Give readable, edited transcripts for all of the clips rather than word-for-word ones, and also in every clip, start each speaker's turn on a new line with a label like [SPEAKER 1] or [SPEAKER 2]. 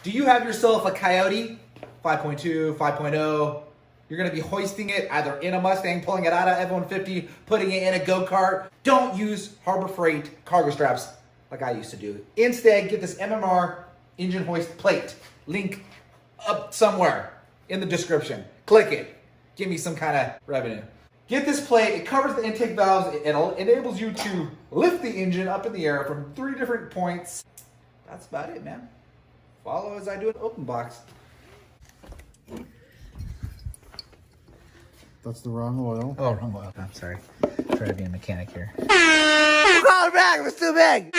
[SPEAKER 1] Do you have yourself a Coyote 5.2, 5.0? You're going to be hoisting it either in a Mustang, pulling it out of F-150, putting it in a go-kart. Don't use Harbor Freight cargo straps like I used to do. Instead, get this MMR engine hoist plate. Link up somewhere in the description. Click it. Give me some kind of revenue. Get this plate. It covers the intake valves. It enables you to lift the engine up in the air from 3 different points. That's about it, man. Follow as I do an open box.
[SPEAKER 2] That's the wrong oil.
[SPEAKER 1] Oh, wrong oil. I'm sorry. Try to be a mechanic here. I'm calling back. It was too big.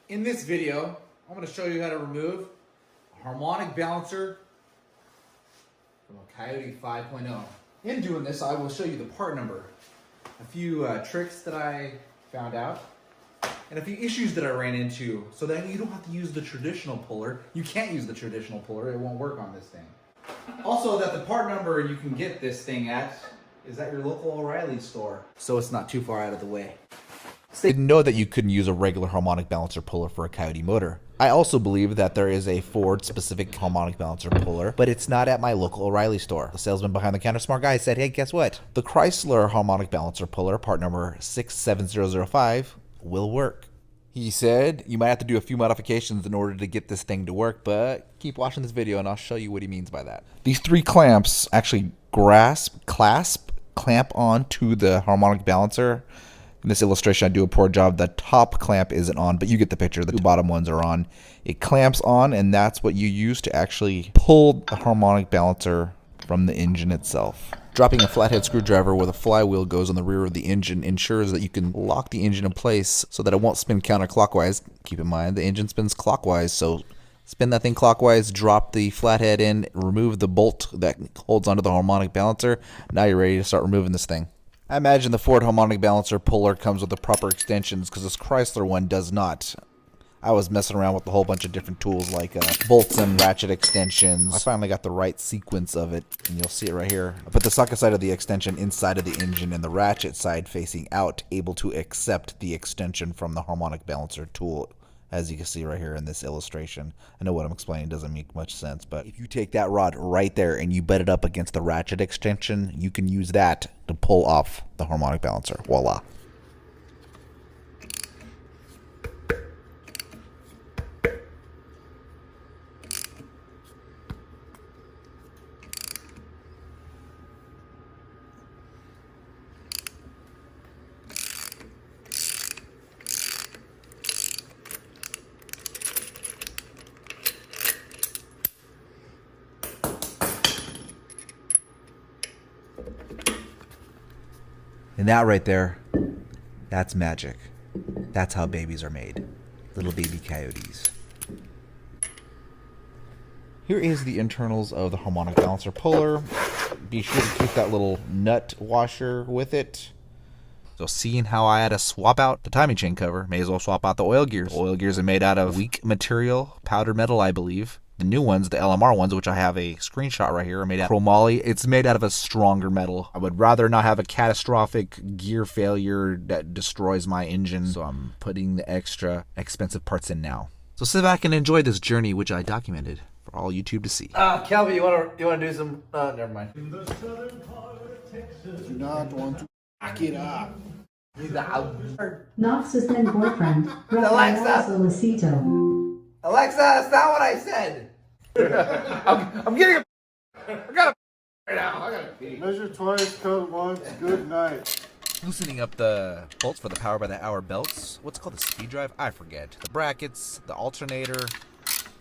[SPEAKER 1] In this video, I'm going to show you how to remove a harmonic balancer from a Coyote 5.0. In doing this, I will show you the part number, a few tricks that I found out, and a few issues that I ran into so that you don't have to use the traditional puller. You can't use the traditional puller. It won't work on this thing. Also, that the part number you can get this thing at is at your local O'Reilly store, so it's not too far out of the way.
[SPEAKER 3] They didn't know that you couldn't use a regular harmonic balancer puller for a Coyote motor. I also believe that there is a Ford-specific harmonic balancer puller, but it's not at my local O'Reilly store. The salesman behind the counter, smart guy, said, hey, guess what? The Chrysler harmonic balancer puller, part number 67005, will work. He said, you might have to do a few modifications in order to get this thing to work, but keep watching this video and I'll show you what he means by that. These 3 clamps actually clamp on to the harmonic balancer. In this illustration, I do a poor job. The top clamp isn't on, but you get the picture. The 2 bottom ones are on. It clamps on, and that's what you use to actually pull the harmonic balancer from the engine itself. Dropping a flathead screwdriver where the flywheel goes on the rear of the engine ensures that you can lock the engine in place so that it won't spin counterclockwise. Keep in mind, the engine spins clockwise, so spin that thing clockwise, drop the flathead in, remove the bolt that holds onto the harmonic balancer. Now you're ready to start removing this thing. I imagine the Ford harmonic balancer puller comes with the proper extensions because this Chrysler one does not. I was messing around with a whole bunch of different tools like bolts and ratchet extensions. I finally got the right sequence of it, and you'll see it right here. I put the socket side of the extension inside of the engine and the ratchet side facing out, able to accept the extension from the harmonic balancer tool, as you can see right here in this illustration. I know what I'm explaining doesn't make much sense, but if you take that rod right there and you butt it up against the ratchet extension, you can use that to pull off the harmonic balancer. Voila. And that right there, that's magic. That's how babies are made. Little baby coyotes. Here is the internals of the harmonic balancer puller. Be sure to keep that little nut washer with it. So seeing how I had to swap out the timing chain cover, may as well swap out the oil gears. The oil gears are made out of weak material, powdered metal, I believe. The new ones, the LMR ones, which I have a screenshot right here, are made out of chromoly. It's made out of a stronger metal. I would rather not have a catastrophic gear failure that destroys my engine, so I'm putting the extra expensive parts in now. So sit back and enjoy this journey, which I documented for all YouTube to see.
[SPEAKER 1] Kelby, you wanna do some? Never mind.
[SPEAKER 2] Do not want to back it up.
[SPEAKER 4] Knox's then boyfriend,
[SPEAKER 1] Alexa!
[SPEAKER 4] Rafael Solicito.
[SPEAKER 1] Alexa, that's not what I said. I'm getting a. I got a right now. I got a pee.
[SPEAKER 2] Measure twice, cut once, good night.
[SPEAKER 3] Loosening up the bolts for the power by the hour belts. What's it called, the speed drive? I forget. The brackets, the alternator.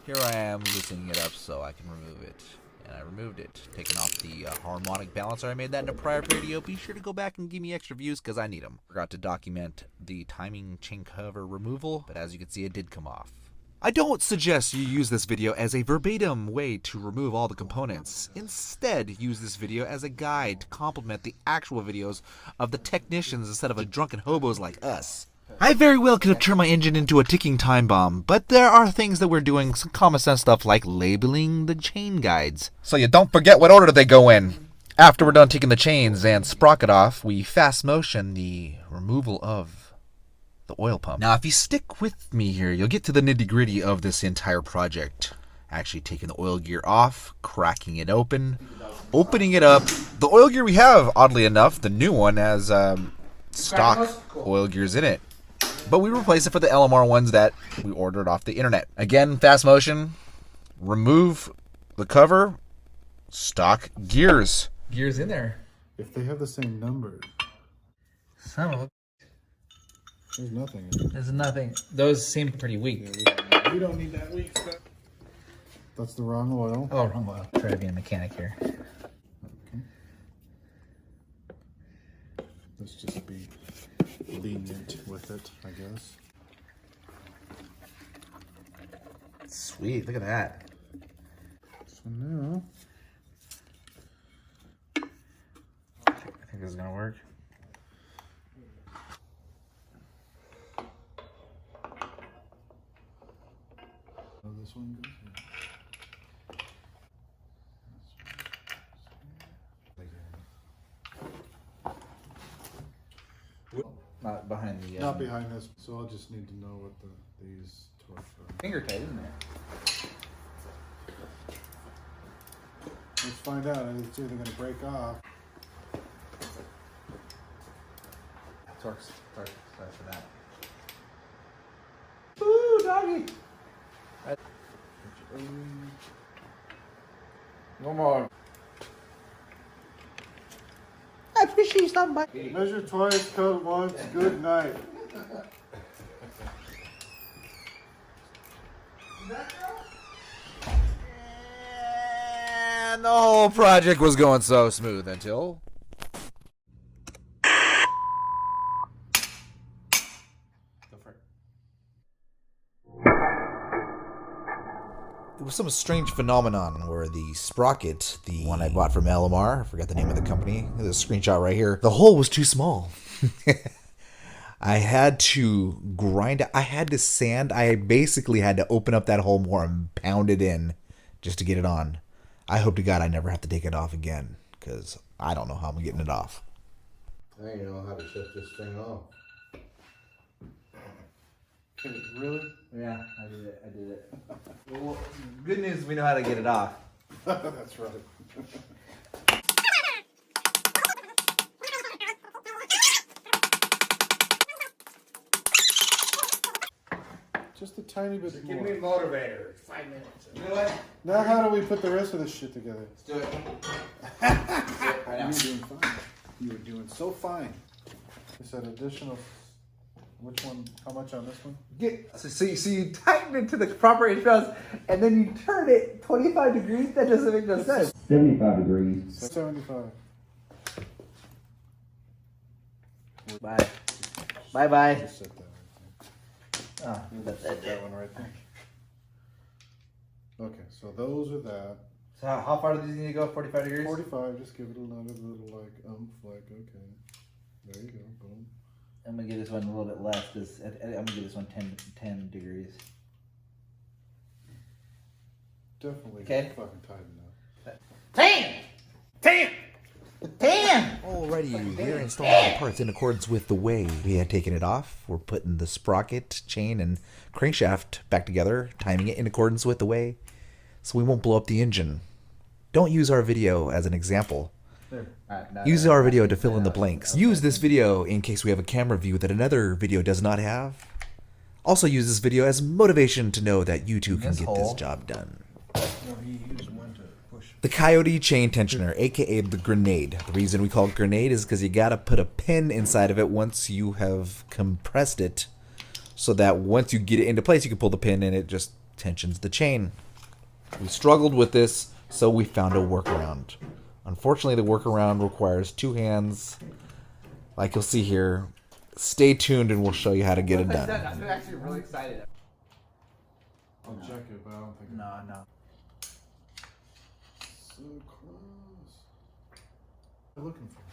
[SPEAKER 3] Here I am loosening it up so I can remove it. And I removed it. Taking off the harmonic balancer. I made that in a prior video. Be sure to go back and give me extra views because I need them. Forgot to document the timing chain cover removal, but as you can see, it did come off. I don't suggest you use this video as a verbatim way to remove all the components. Instead, use this video as a guide to complement the actual videos of the technicians instead of a drunken hobos like us. I very well could have turned my engine into a ticking time bomb, but there are things that we're doing, some common sense stuff like labeling the chain guides. So you don't forget what order they go in. After we're done taking the chains and sprocket off, we fast motion the removal of the oil pump. Now, if you stick with me here, you'll get to the nitty-gritty of this entire project. Actually taking the oil gear off, cracking it open, opening it up. The oil gear we have, oddly enough, the new one has stock oil gears in it. But we replaced it for the LMR ones that we ordered off the internet. Again, fast motion, remove the cover, stock gears.
[SPEAKER 1] Gears in there.
[SPEAKER 2] If they have the same number,
[SPEAKER 1] Son of a.
[SPEAKER 2] there's nothing in it.
[SPEAKER 1] There's nothing. Those seem pretty weak.
[SPEAKER 2] We don't need that weak stuff. That's the wrong oil.
[SPEAKER 1] Oh, wrong one. Try to be a mechanic here.
[SPEAKER 2] Okay. Let's just be lenient with it, I guess.
[SPEAKER 1] Sweet. Look at that.
[SPEAKER 2] So now,
[SPEAKER 1] I think this is gonna work.
[SPEAKER 2] how this one goes.
[SPEAKER 1] Not behind the.
[SPEAKER 2] Not behind this, so I'll just need to know what these torques are.
[SPEAKER 1] Finger tight, isn't it?
[SPEAKER 2] Let's find out. It's either going to break off.
[SPEAKER 1] Torques. Sorry for that. Ooh, doggy. One more. I appreciate somebody.
[SPEAKER 2] Measure twice, cut once, good night.
[SPEAKER 3] And the whole project was going so smooth until... There was some strange phenomenon where the sprocket, the one I bought from LMR, I forgot the name of the company, there's a screenshot right here, the hole was too small. I had to grind it, I had to sand, I basically had to open up that hole more and pound it in just to get it on. I hope to God I never have to take it off again, because I don't know how I'm getting it off.
[SPEAKER 5] I don't know how to shut this thing off.
[SPEAKER 2] Really?
[SPEAKER 1] Yeah, I did it. Well, good news, we know how to get it off.
[SPEAKER 2] That's right. Just a tiny bit
[SPEAKER 5] Give
[SPEAKER 2] more.
[SPEAKER 5] me a motivator. 5 minutes.
[SPEAKER 1] You know what?
[SPEAKER 2] Now how do we put the rest of this shit together?
[SPEAKER 1] Let's do it. Right
[SPEAKER 2] You
[SPEAKER 1] now.
[SPEAKER 2] were doing fine. You were doing so fine. You said additional. Which one? How much on this one?
[SPEAKER 1] So you tighten it to the proper HPS, and then you turn it 25 degrees? That doesn't make no sense.
[SPEAKER 6] 75 degrees.
[SPEAKER 2] 75.
[SPEAKER 1] Bye. Bye-bye.
[SPEAKER 2] Just set that right
[SPEAKER 1] Oh,
[SPEAKER 2] there. Set that one right there. Okay, so those are that.
[SPEAKER 1] So how far do these need to go? 45 degrees?
[SPEAKER 2] 45, just give it another little like okay. There you go, boom.
[SPEAKER 1] I'm gonna give this one a little bit less because I'm gonna give this one 10 degrees.
[SPEAKER 2] Definitely
[SPEAKER 1] Okay.
[SPEAKER 2] fucking tight enough.
[SPEAKER 1] 10! 10! 10!
[SPEAKER 3] Alrighty, we're installing the parts in accordance with the way we had taken it off. We're putting the sprocket, chain, and crankshaft back together, timing it in accordance with the way, so we won't blow up the engine. Don't use our video as an example. Use our video to fill in the blanks. Use this video in case we have a camera view that another video does not have. Also use this video as motivation to know that you too can get this job done. The Coyote chain tensioner, aka the grenade. The reason we call it grenade is because you gotta put a pin inside of it once you have compressed it, so that once you get it into place, you can pull the pin and it just tensions the chain. We struggled with this, so we found a workaround. Unfortunately, the workaround requires two hands, like you'll see here. Stay tuned and we'll show you how to get it done.
[SPEAKER 1] I'm actually really excited.
[SPEAKER 2] I'll check it, but I don't think
[SPEAKER 1] No.
[SPEAKER 2] so close. What are you looking for?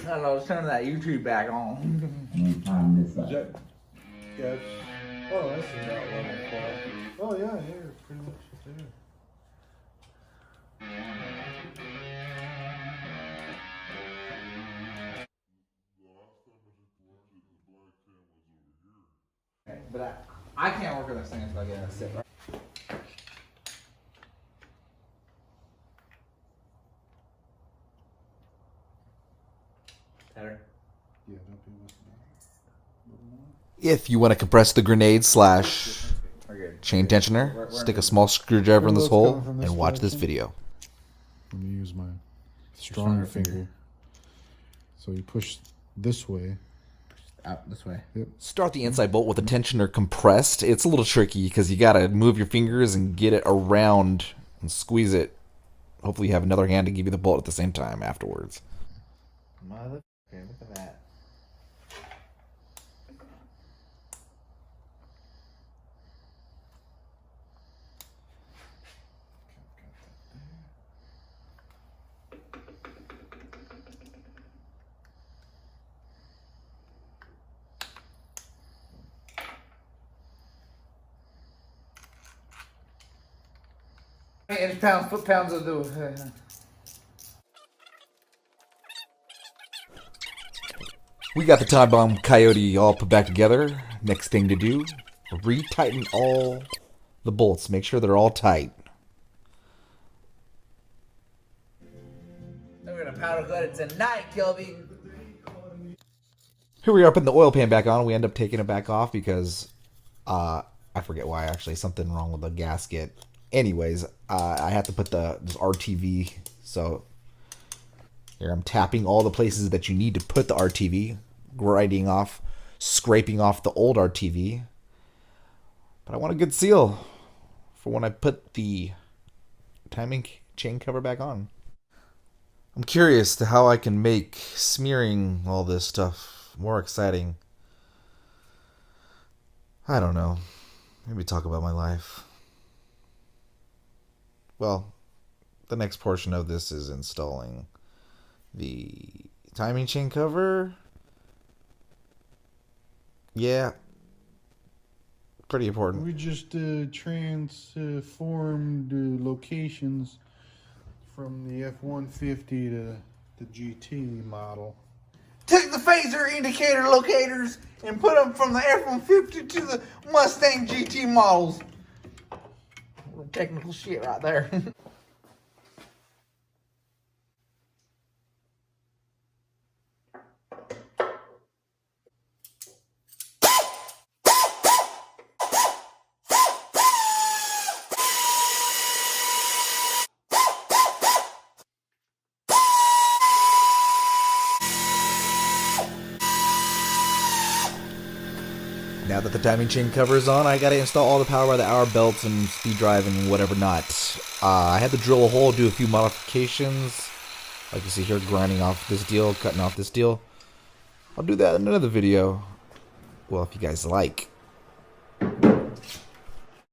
[SPEAKER 1] I don't know, just turn that YouTube back on.
[SPEAKER 2] Yeah. Oh, I see that one. Oh yeah, here, pretty much there.
[SPEAKER 1] But I can't work on this thing until I get it sit right. Better.
[SPEAKER 2] Yeah, don't be listening.
[SPEAKER 3] If you want to compress the grenade slash
[SPEAKER 1] We're good.
[SPEAKER 3] chain tensioner,
[SPEAKER 1] We're
[SPEAKER 3] stick a small screwdriver in this
[SPEAKER 2] It's
[SPEAKER 3] hole
[SPEAKER 2] coming from this
[SPEAKER 3] and watch this
[SPEAKER 2] direction.
[SPEAKER 3] video.
[SPEAKER 2] Let me use my stronger finger. So you push this way.
[SPEAKER 1] Out this way.
[SPEAKER 3] Start the inside bolt with the tensioner compressed. It's a little tricky because you gotta move your fingers and get it around and squeeze it. Hopefully you have another hand to give you the bolt at the same time afterwards.
[SPEAKER 1] Mother, look at that. Inch pounds, foot pounds of the.
[SPEAKER 3] We got the time bomb Coyote all put back together. Next thing to do, retighten all the bolts. Make sure they're all tight.
[SPEAKER 1] We're gonna powder coat it tonight, Kilby.
[SPEAKER 3] Here we are putting the oil pan back on. We end up taking it back off because I forget why actually. Something wrong with the gasket. Anyways, I have to put this RTV. So here I'm tapping all the places that you need to put the RTV, grinding off, scraping off the old RTV. But I want a good seal for when I put the timing chain cover back on. I'm curious to how I can make smearing all this stuff more exciting. I don't know. Maybe talk about my life. Well, the next portion of this is installing the timing chain cover. Yeah. Pretty important.
[SPEAKER 2] We just transformed locations from the F-150 to the GT model.
[SPEAKER 1] Took the phaser indicator locators and put them from the F-150 to the Mustang GT models. Little technical shit right there.
[SPEAKER 3] Now that the timing chain cover is on, I gotta install all the power by the hour belts and speed drive and whatever not. I had to drill a hole, do a few modifications. Like you see here, grinding off this deal, cutting off this deal. I'll do that in another video. Well, if you guys like.